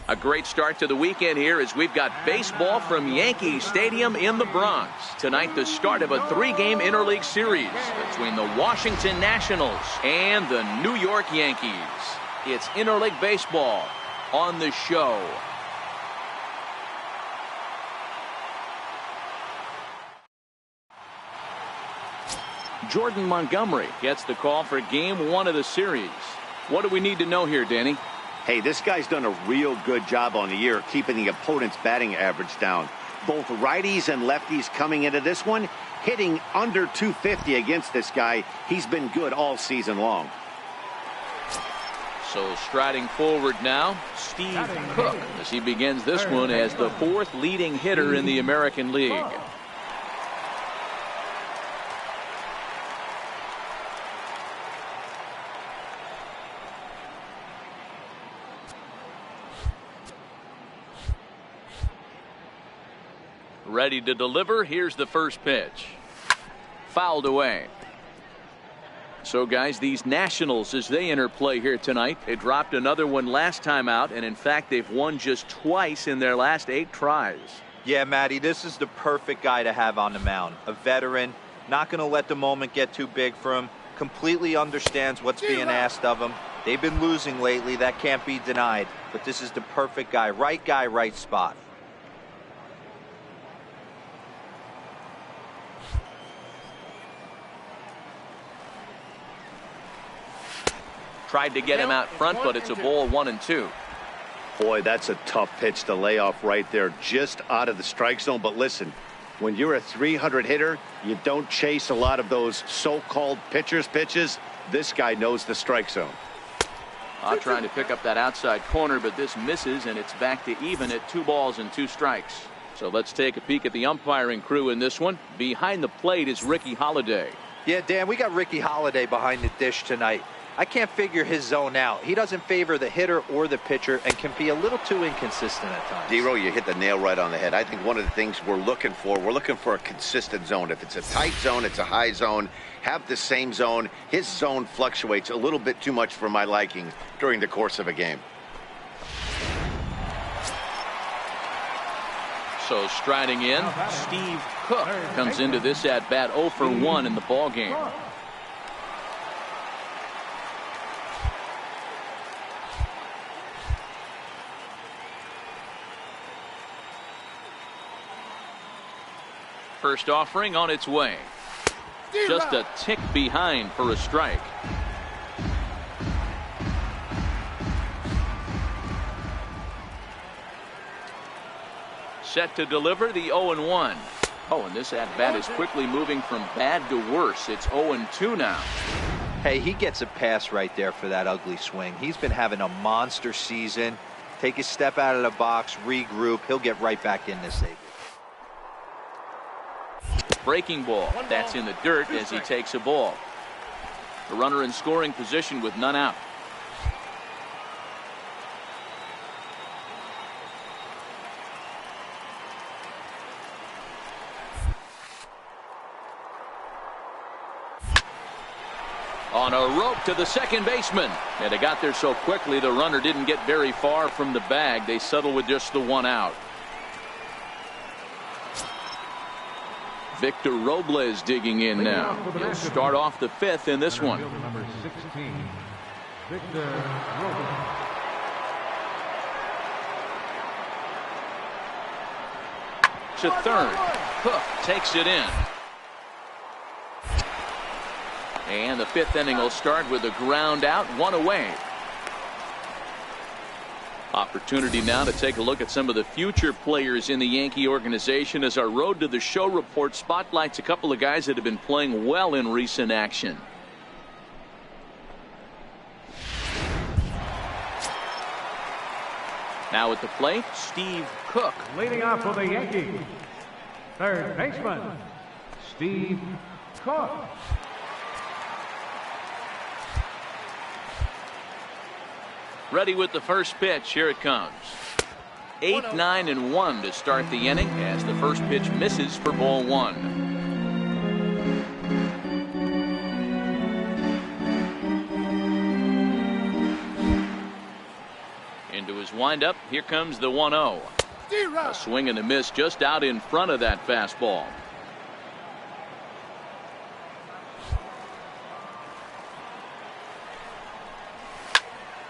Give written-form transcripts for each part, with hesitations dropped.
A great start to the weekend here as we've got baseball from Yankee Stadium in the Bronx. Tonight, the start of a 3-game interleague series between the Washington Nationals and the New York Yankees. It's interleague baseball on the show. Jordan Montgomery gets the call for game 1 of the series. What do we need to know here, Danny? Hey, this guy's done a real good job on the year keeping the opponent's batting average down. Both righties and lefties coming into this one, hitting under 250 against this guy. He's been good all season long. So striding forward now, Steve Cook, as he begins this one as the 4th leading hitter in the American League. Ready to deliver. Here's the first pitch. Fouled away. So, guys, these Nationals, as they enter play here tonight, they dropped another one last time out, and in fact, they've won just twice in their last 8 tries. Yeah, Matty, this is the perfect guy to have on the mound. A veteran, not going to let the moment get too big for him, completely understands what's being asked of him. They've been losing lately. That can't be denied. But this is the perfect guy, right spot. Tried to get him out front, but it's a ball 1-2. Boy, that's a tough pitch to lay off right there, just out of the strike zone. But listen, when you're a 300 hitter, you don't chase a lot of those so-called pitcher's pitches. This guy knows the strike zone. Trying to pick up that outside corner, but this misses, and it's back to even at 2 balls and 2 strikes. So let's take a peek at the umpiring crew in this one. Behind the plate is Ricky Holiday. Yeah, Dan, we got Ricky Holiday behind the dish tonight. I can't figure his zone out. He doesn't favor the hitter or the pitcher and can be a little too inconsistent at times. D-Row, you hit the nail right on the head. I think one of the things we're looking for a consistent zone. If it's a tight zone, it's a high zone. Have the same zone. His zone fluctuates a little bit too much for my liking during the course of a game. So striding in, Steve Cook comes into this at bat 0 for 1 in the ball game. First offering on its way. Just a tick behind for a strike. Set to deliver the 0-1. Oh, and this at-bat is quickly moving from bad to worse. It's 0-2 now. Hey, he gets a pass right there for that ugly swing. He's been having a monster season. Take a step out of the box, regroup. He'll get right back in this save. Breaking ball. That's in the dirt as he takes a ball. The runner in scoring position with none out. On a rope to the second baseman. And it got there so quickly the runner didn't get very far from the bag. They settle with just the 1 out. Victor Robles digging in now. He'll start off the 5th in this one. Number 16, Victor Robles. To third. Cook takes it in. And the 5th inning will start with a ground out, 1 away. Opportunity now to take a look at some of the future players in the Yankee organization as our Road to the Show report spotlights a couple of guys that have been playing well in recent action. Now at the plate, Steve Cook. Leading off for the Yankees, third baseman, Steve Cook. Ready with the first pitch. Here it comes. 8, 9, and 1 to start the inning as the first pitch misses for ball 1. Into his windup. Here comes the 1-0. A swing and a miss just out in front of that fastball.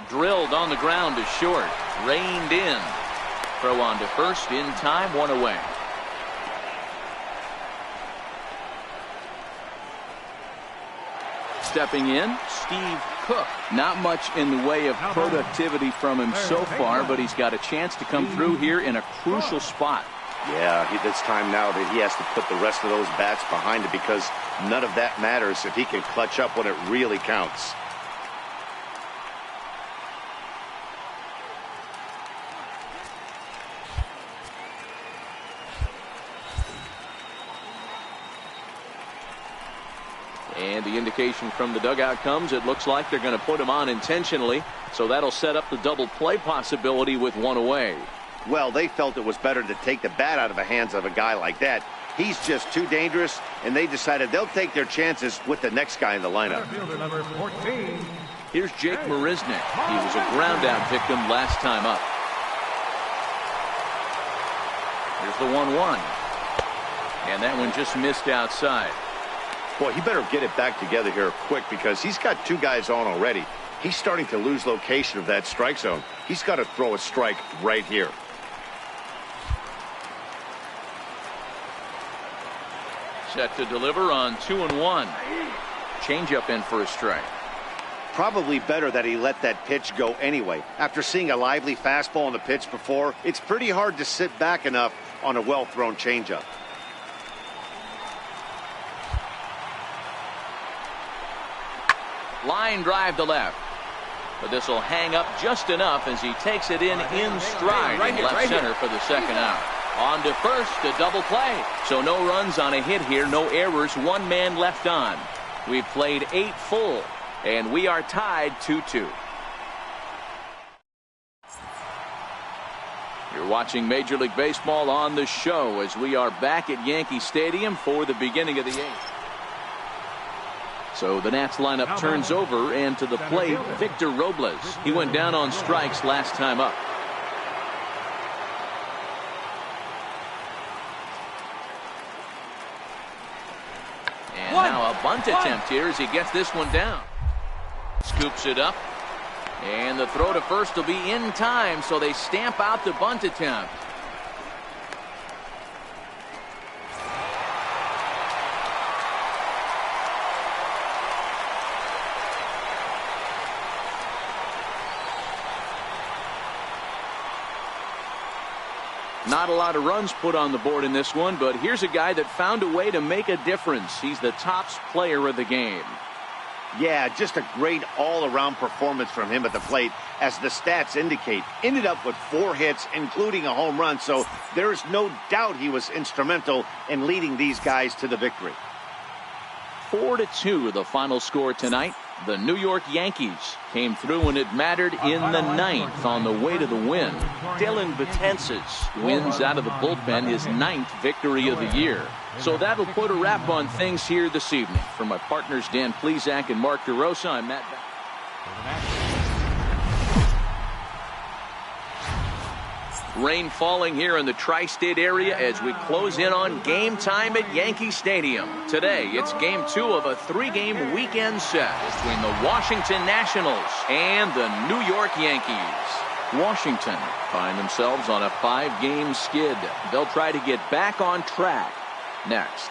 Drilled on the ground to short. Reined in. Throw on to first in time. 1 away. Stepping in, Steve Cook. Not much in the way of productivity from him so far, but he's got a chance to come through here in a crucial spot. Yeah, it's time now that he has to put the rest of those bats behind it, because none of that matters if he can clutch up when it really counts. And the indication from the dugout comes, it looks like they're going to put him on intentionally, so that'll set up the double play possibility with 1 away. Well, they felt it was better to take the bat out of the hands of a guy like that. He's just too dangerous, and they decided they'll take their chances with the next guy in the lineup. Number 14. Here's Jake Marisnick. He was a ground-out victim last time up. Here's the 1-1. And that one just missed outside. Boy, he better get it back together here quick, because he's got 2 guys on already. He's starting to lose location of that strike zone. He's got to throw a strike right here. Set to deliver on 2-1. Changeup in for a strike. Probably better that he let that pitch go anyway. After seeing a lively fastball on the pitch before, it's pretty hard to sit back enough on a well-thrown changeup. Line drive to left. But this will hang up just enough as he takes it in stride in left center for the second out. On to first, a double play. So no runs on a hit here, no errors, 1 man left on. We've played 8 full, and we are tied 2-2. You're watching Major League Baseball on the show as we are back at Yankee Stadium for the beginning of the 8th. So the Nats lineup turns over, and to the plate, Victor Robles. He went down on strikes last time up. And now a bunt attempt here as he gets this one down. Scoops it up. And the throw to first will be in time, so they stamp out the bunt attempt. Not a lot of runs put on the board in this one, but here's a guy that found a way to make a difference. He's the top player of the game. Yeah, just a great all-around performance from him at the plate, as the stats indicate. Ended up with 4 hits, including a home run, so there's no doubt he was instrumental in leading these guys to the victory. 4-2 the final score tonight. The New York Yankees came through when it mattered in the 9th on the way to the win. Dylan Betances wins out of the bullpen his 9th victory of the year. So that'll put a wrap on things here this evening. For my partners Dan Plesac and Mark DeRosa, I'm Matt. Rain falling here in the tri-state area as we close in on game time at Yankee Stadium. Today, it's game 2 of a 3-game weekend set between the Washington Nationals and the New York Yankees. Washington find themselves on a 5-game skid. They'll try to get back on track next.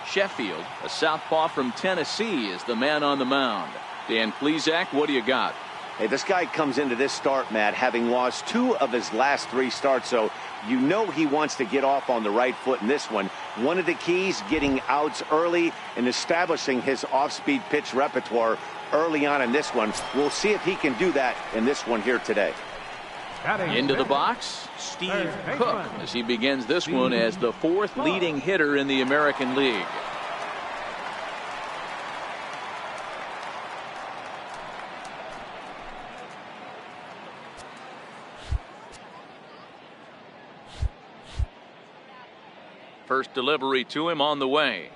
Sheffield, a southpaw from Tennessee, is the man on the mound. Dan Plesac, what do you got? Hey, this guy comes into this start, Matt, having lost 2 of his last 3 starts, so you know he wants to get off on the right foot in this one. One of the keys, getting outs early and establishing his off-speed pitch repertoire early on in this one. We'll see if he can do that in this one here today. Into the box, Steve Cook, as he begins this one as the 4th leading hitter in the American League. First delivery to him on the way.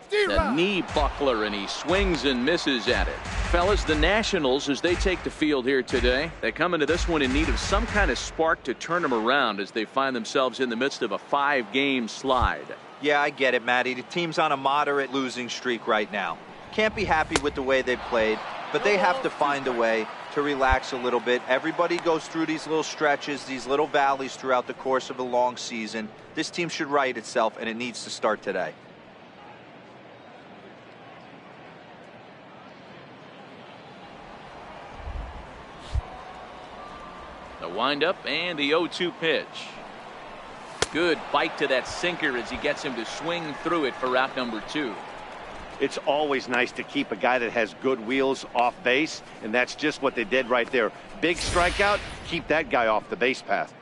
The knee buckler, and he swings and misses at it. fellas, the Nationals, as they take the field here today, they come into this one in need of some kind of spark to turn them around as they find themselves in the midst of a 5-game slide. Yeah, I get it, Matty. The team's on a moderate losing streak right now. Can't be happy with the way they played, but they have to find a way to relax a little bit. Everybody goes through these little stretches, these little valleys throughout the course of a long season. This team should right itself, and it needs to start today. The windup and the 0-2 pitch. Good bite to that sinker as he gets him to swing through it for out number 2. It's always nice to keep a guy that has good wheels off base, and that's just what they did right there. Big strikeout, keep that guy off the base path.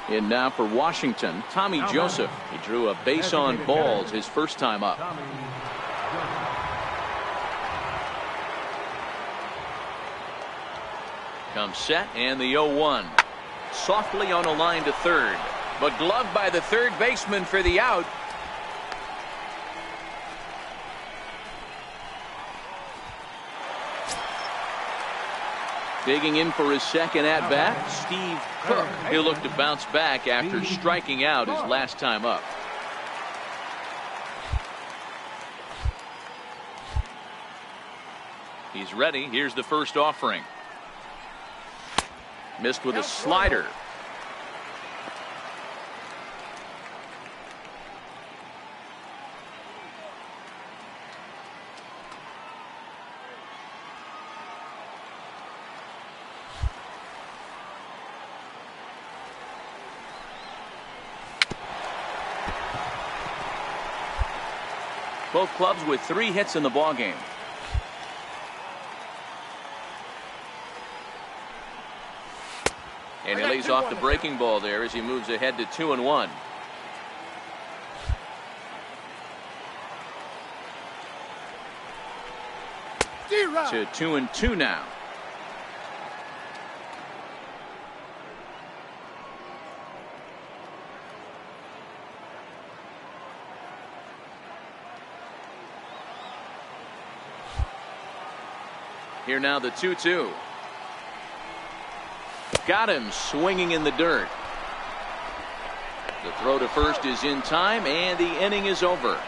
And now for Washington, Tommy Joseph. He drew a base on balls his first time up. Comes set and the 0-1. Softly on a line to third, but gloved by the third baseman for the out. Digging in for his second at bat, Steve Cook. He'll look to bounce back after striking out his last time up. He's ready. Here's the first offering. Missed with a slider. Both clubs with 3 hits in the ballgame. And he lays off the breaking ball there as he moves ahead to 2-1. To 2-2 now. Here now the 2-2. Got him swinging in the dirt. The throw to first is in time, and the inning is over.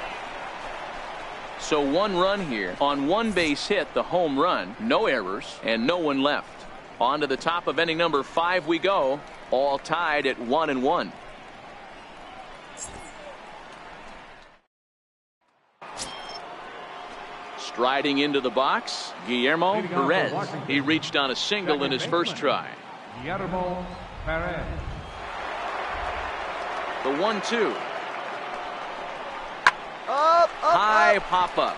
So 1 run here on 1 base hit, the home run, no errors, and no one left. On to the top of inning number 5 we go, all tied at 1-1. Striding into the box, Guillermo Perez. He reached on a single in his first try. Guillermo Perez. The 1-2. High pop up.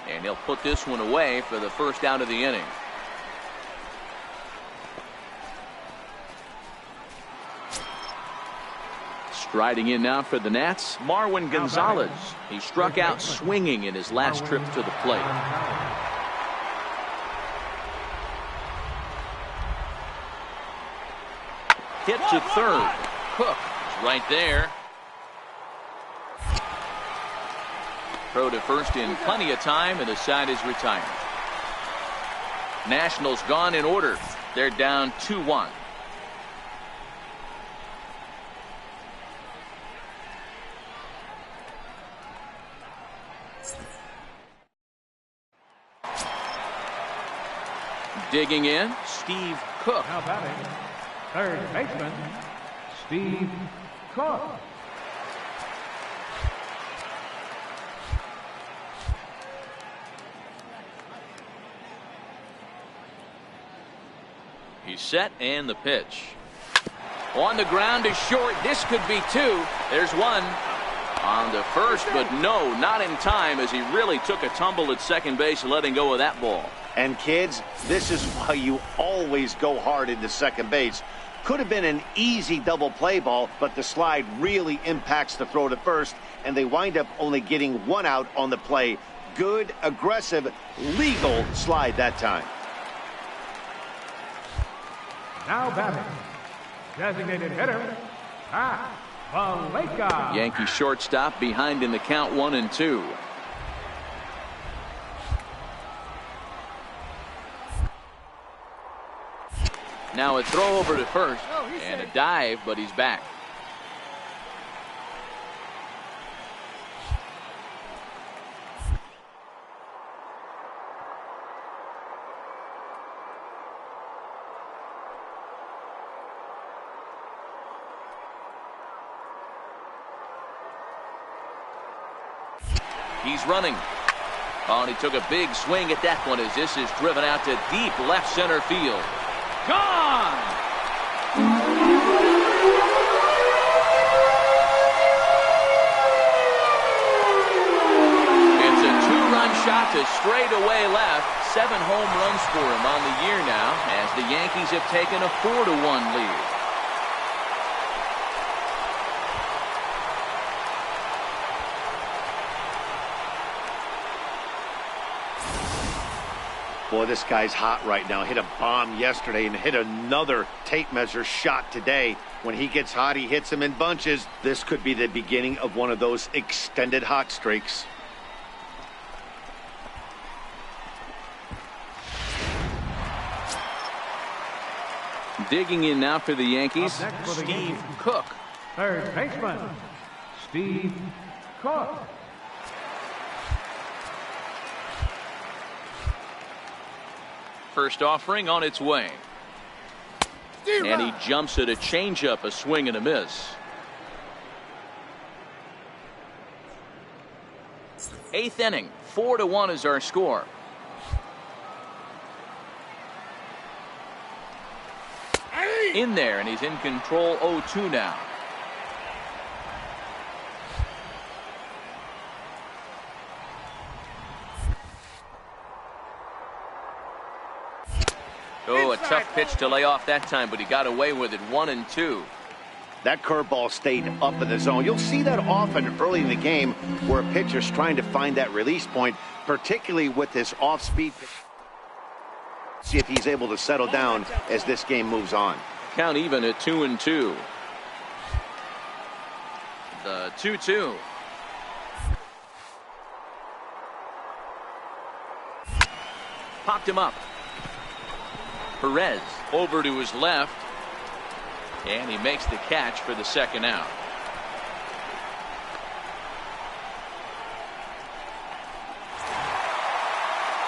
And he'll put this one away for the first out of the inning. Striding in now for the Nats, Marwin Gonzalez. He struck out swinging in his last trip to the plate. Hit to third. Cook is right there. Throw to first in plenty of time, and the side is retired. Nationals gone in order. They're down 2-1. Digging in, Steve Cook. Now batting, third baseman, Steve Cook. He's set, and the pitch. On the ground is short. This could be 2. There's 1. On the first, but no, not in time, as he really took a tumble at second base, letting go of that ball. And kids, this is why you always go hard into second base. Could have been an easy double play ball, but the slide really impacts the throw to first, and they wind up only getting 1 out on the play. Good, aggressive, legal slide that time. Now batting, Designated hitter, Pat Valleca. Yankee shortstop behind in the count 1-2. Now a throw over to first and a dive, but he's back. He's running. Oh, and he took a big swing at that one as this is driven out to deep left center field. Gone! It's a two-run shot to straightaway left. 7 home runs for him on the year now as the Yankees have taken a 4-1 lead. Boy, this guy's hot right now. Hit a bomb yesterday and hit another tape measure shot today. When he gets hot, he hits them in bunches. This could be the beginning of one of those extended hot streaks. Digging in now for the Yankees, Steve Cook. Third baseman, Steve Cook. First offering on its way. And he jumps at a changeup, a swing and a miss. 8th inning, 4-1 is our score. In there, and he's in control 0-2 now. Oh, a tough pitch to lay off that time, but he got away with it. 1-2. That curveball stayed up in the zone. You'll see that often early in the game where a pitcher's trying to find that release point, particularly with this off-speed pitch. See if he's able to settle down as this game moves on. Count even at 2-2. The 2-2. Popped him up. Perez over to his left, and he makes the catch for the second out.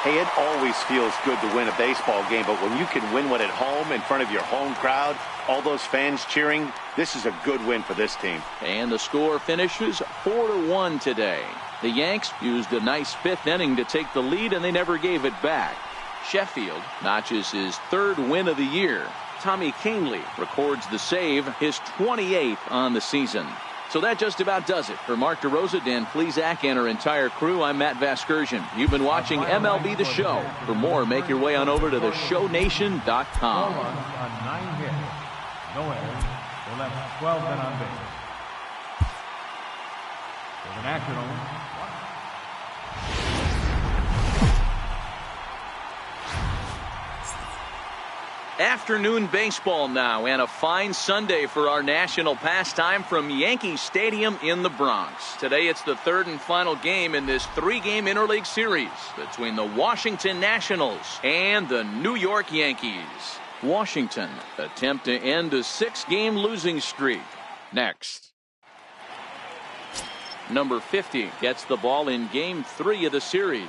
Hey, it always feels good to win a baseball game, but when you can win one at home in front of your home crowd, all those fans cheering, this is a good win for this team. And the score finishes 4-1 today. The Yanks used a nice 5th inning to take the lead, and they never gave it back. Sheffield notches his 3rd win of the year. Tommy Kahnle records the save, his 28th on the season. So that just about does it. For Mark DeRosa, Dan Plesac, and our entire crew, I'm Matt Vasgersian. You've been watching MLB The Show. For more, make your way on over to theshownation.com. 4 runs on 9 hits. No errors. They left 12 men on base. For the Nationals, Afternoon baseball now, and a fine Sunday for our national pastime from Yankee Stadium in the Bronx. Today it's the 3rd and final game in this 3-game interleague series between the Washington Nationals and the New York Yankees. Washington attempt to end a 6-game losing streak. Next. Number 50 gets the ball in game 3 of the series.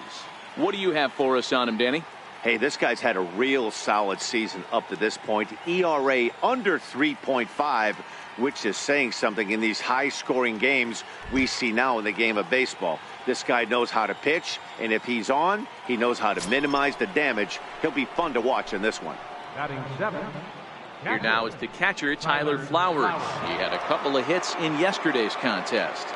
What do you have for us on him, Danny? Hey, this guy's had a real solid season up to this point. ERA under 3.5, which is saying something in these high-scoring games we see now in the game of baseball. This guy knows how to pitch, and if he's on, he knows how to minimize the damage. He'll be fun to watch in this one. batting 7th. Here now is the catcher, Tyler Flowers. He had a couple of hits in yesterday's contest.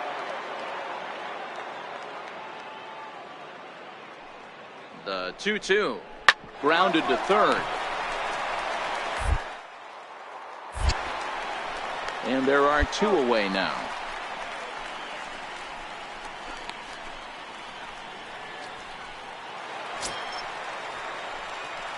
The 2-2. Grounded to third. And there are 2 away now.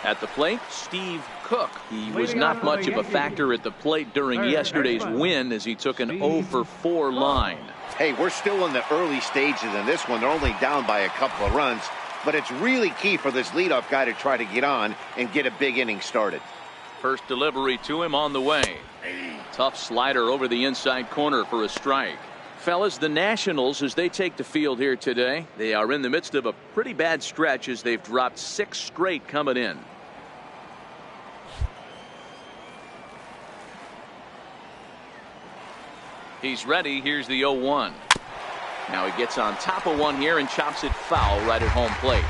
At the plate, Steve Cook. He was not much of a factor at the plate during yesterday's win as he took an 0 for 4 line. Hey, we're still in the early stages in this one. They're only down by a couple of runs, but it's really key for this leadoff guy to try to get on and get a big inning started. First delivery to him on the way. Tough slider over the inside corner for a strike. Fellas, the Nationals, as they take the field here today, they are in the midst of a pretty bad stretch as they've dropped 6 straight coming in. He's ready. Here's the 0-1. Now he gets on top of one here and chops it foul right at home plate.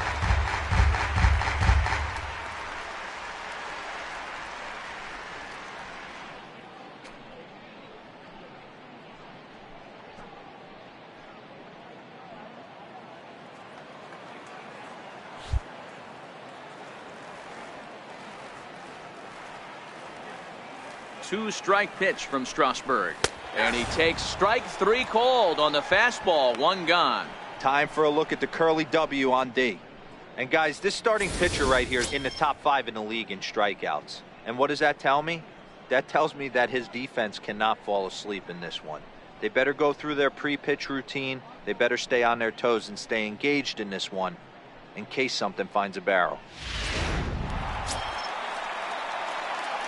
Two-strike pitch from Strasburg. And he takes strike 3 called on the fastball. 1 gone. Time for a look at the curly W on D. And guys, this starting pitcher right here is in the top 5 in the league in strikeouts. And what does that tell me? That tells me that his defense cannot fall asleep in this one. They better go through their pre-pitch routine. They better stay on their toes and stay engaged in this one in case something finds a barrel.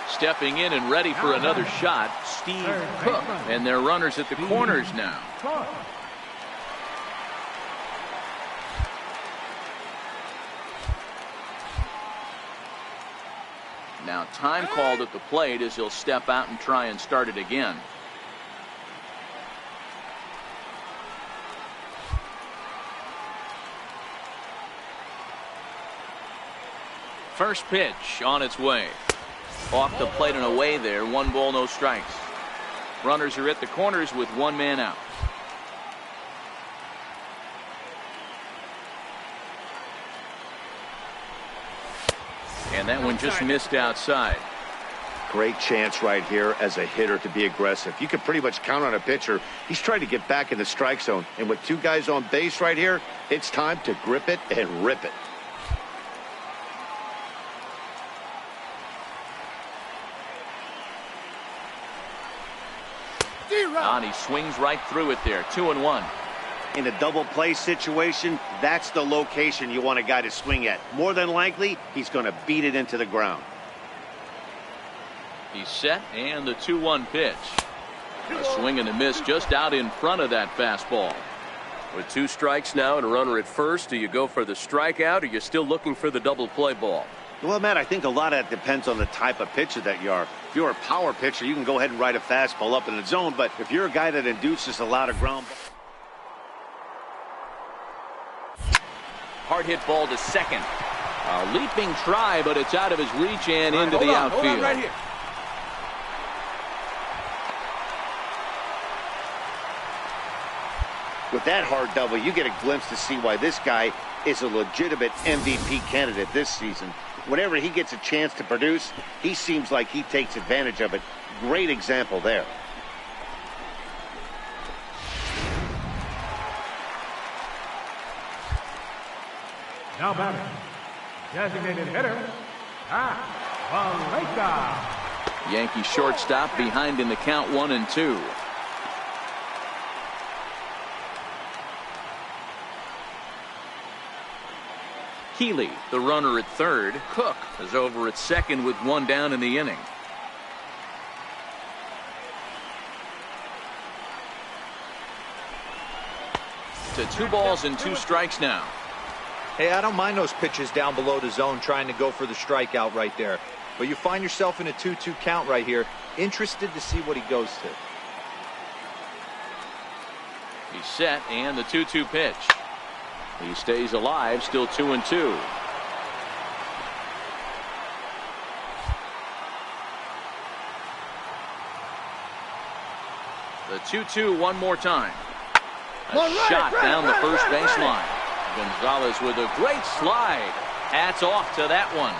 Stepping in and ready for another shot, Steve Cook. And their runners at the corners now. Now time called at the plate as he'll step out and try and start it again. First pitch on its way. Off the plate and away there. 1 ball, no strikes. Runners are at the corners with 1 man out. And that one just missed outside. Great chance right here as a hitter to be aggressive. You can pretty much count on a pitcher. He's trying to get back in the strike zone. And with 2 guys on base right here, it's time to grip it and rip it. And he swings right through it there. 2-1. In a double play situation, that's the location you want a guy to swing at. More than likely, he's going to beat it into the ground. He's set, and the 2-1 pitch. A swing and a miss just out in front of that fastball. With 2 strikes now and a runner at first, do you go for the strikeout or are you still looking for the double play ball? Well, Matt, I think a lot of that depends on the type of pitcher that you are. If you're a power pitcher, you can go ahead and ride a fastball up in the zone. But if you're a guy that induces a lot of ground. Hard hit ball to second. A leaping try, but it's out of his reach and into the outfield. Hold on right here. With that hard double, you get a glimpse to see why this guy is a legitimate MVP candidate this season. Whenever he gets a chance to produce, he seems like he takes advantage of it. Great example there. Now batting, designated hitter, Valleca. Yankee shortstop behind in the count 1-2. Healy, the runner at third. Cook is over at second with 1 down in the inning. To 2 balls and 2 strikes now. Hey, I don't mind those pitches down below the zone trying to go for the strikeout right there. But you find yourself in a 2-2 count right here. Interested to see what he goes to. He's set, and the 2-2 pitch. He stays alive, still 2-2. The 2-2 one more time. A shot down the first baseline. Gonzalez with a great slide. Hats off to that one.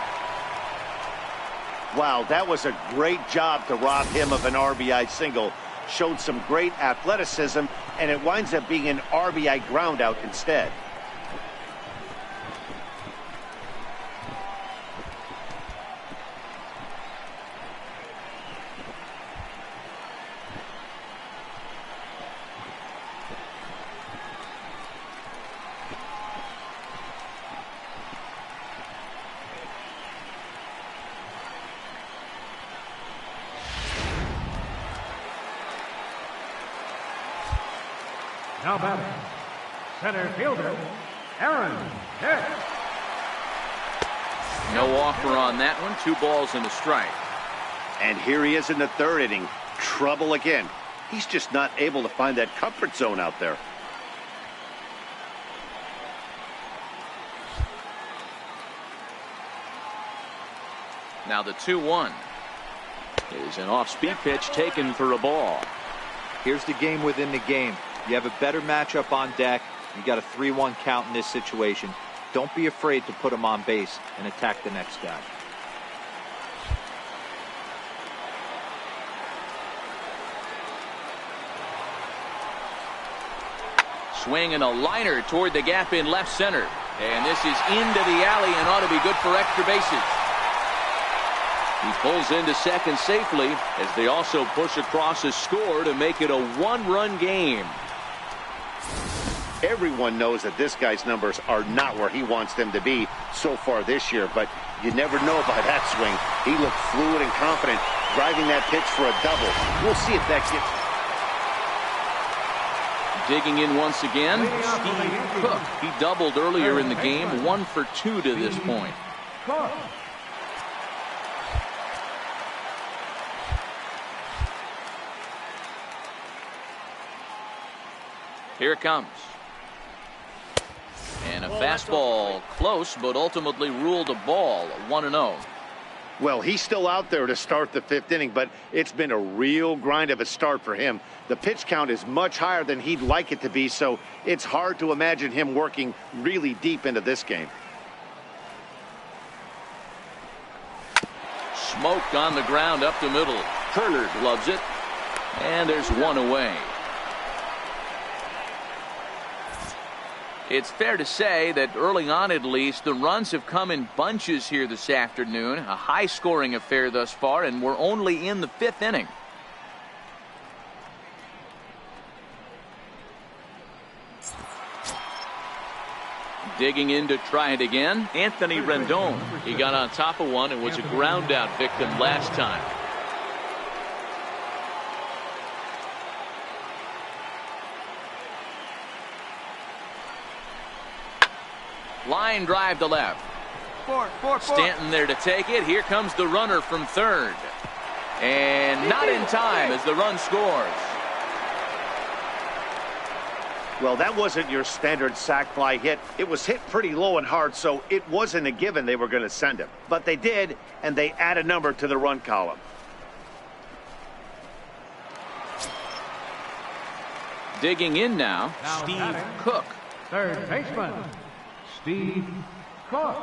Wow, that was a great job to rob him of an RBI single. Showed some great athleticism, and it winds up being an RBI groundout instead. Now batting, center fielder, Aaron Hicks. No offer on that one. 2 balls and a strike. And here he is in the 3rd inning. Trouble again. He's just not able to find that comfort zone out there. Now the 2-1 is an off-speed pitch taken for a ball. Here's the game within the game. You have a better matchup on deck. You got a 3-1 count in this situation. Don't be afraid to put him on base and attack the next guy. Swing and a liner toward the gap in left center. And this is into the alley and ought to be good for extra bases. He pulls into second safely as they also push across a score to make it a 1-run game. Everyone knows that this guy's numbers are not where he wants them to be so far this year, but you never know by that swing. He looked fluid and confident, driving that pitch for a double. We'll see if that gets... Digging in once again, Steve Cook. He doubled earlier in the game, 1 for 2 to this point. Here it comes. And a fastball close, but ultimately ruled a ball, 1-0. Well, he's still out there to start the 5th inning, but it's been a real grind of a start for him. The pitch count is much higher than he'd like it to be, so it's hard to imagine him working really deep into this game. Smoked on the ground up the middle. Turner loves it. And there's 1 away. It's fair to say that early on, at least, the runs have come in bunches here this afternoon. A high-scoring affair thus far, and we're only in the 5th inning. Digging in to try it again, Anthony Rendon. He got on top of one and was a ground-out victim last time. Line drive to left. Stanton there to take it. Here comes the runner from third. And not in time as the run scores. Well, that wasn't your standard sac fly hit. It was hit pretty low and hard, so it wasn't a given they were going to send him. But they did, and they add a number to the run column. Digging in now, Steve Cook. Third baseman, Steve Cook.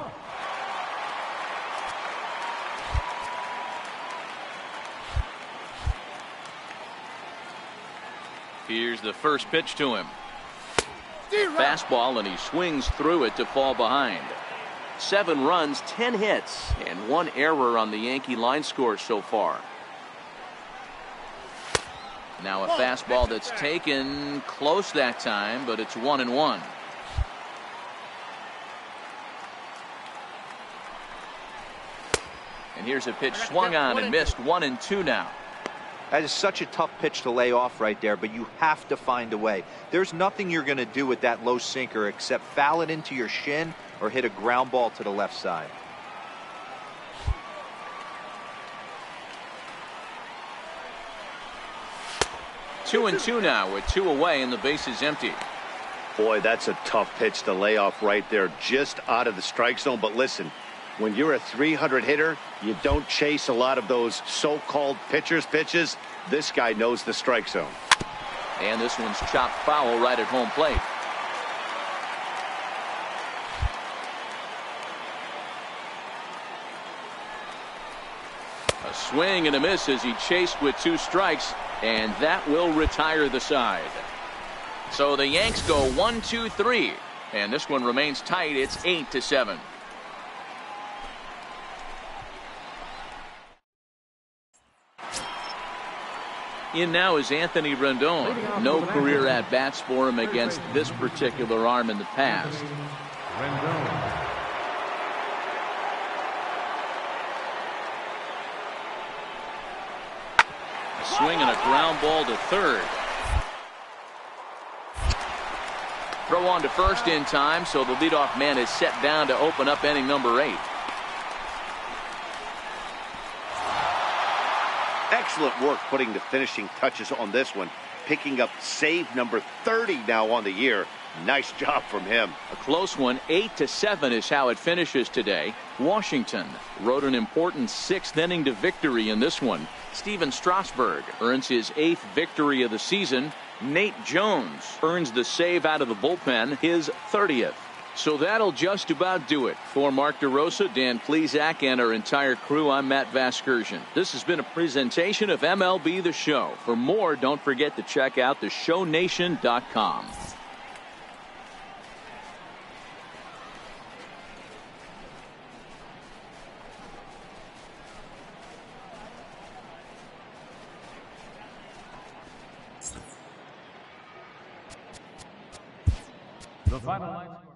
Here's the first pitch to him. Fastball, and he swings through it to fall behind. 7 runs, 10 hits, and 1 error on the Yankee line score so far. Now a fastball that's taken close that time, but it's 1-1. And here's a pitch swung on and missed, 1-2 now. That is such a tough pitch to lay off right there, but you have to find a way. There's nothing you're going to do with that low sinker except foul it into your shin or hit a ground ball to the left side. Two and two now with 2 away and the bases empty. Boy, that's a tough pitch to lay off right there, just out of the strike zone. But listen, when you're a 300 hitter, you don't chase a lot of those so-called pitcher's pitches. This guy knows the strike zone. And this one's chopped foul right at home plate. A swing and a miss as he chased with 2 strikes, and that will retire the side. So the Yanks go 1-2-3, and this one remains tight. It's 8-7. In now is Anthony Rendon. No career at-bats for him against this particular arm in the past. A swing and a ground ball to third. Throw on to first in time, so the leadoff man is set down to open up inning number 8. Excellent work putting the finishing touches on this one. Picking up save number 30 now on the year. Nice job from him. A close one. 8-7 is how it finishes today. Washington rode an important 6th inning to victory in this one. Steven Strasburg earns his 8th victory of the season. Nate Jones earns the save out of the bullpen, his 30th. So that'll just about do it. For Mark DeRosa, Dan Plesac, and our entire crew, I'm Matt Vasgersian. This has been a presentation of MLB The Show. For more, don't forget to check out theshownation.com. The final line.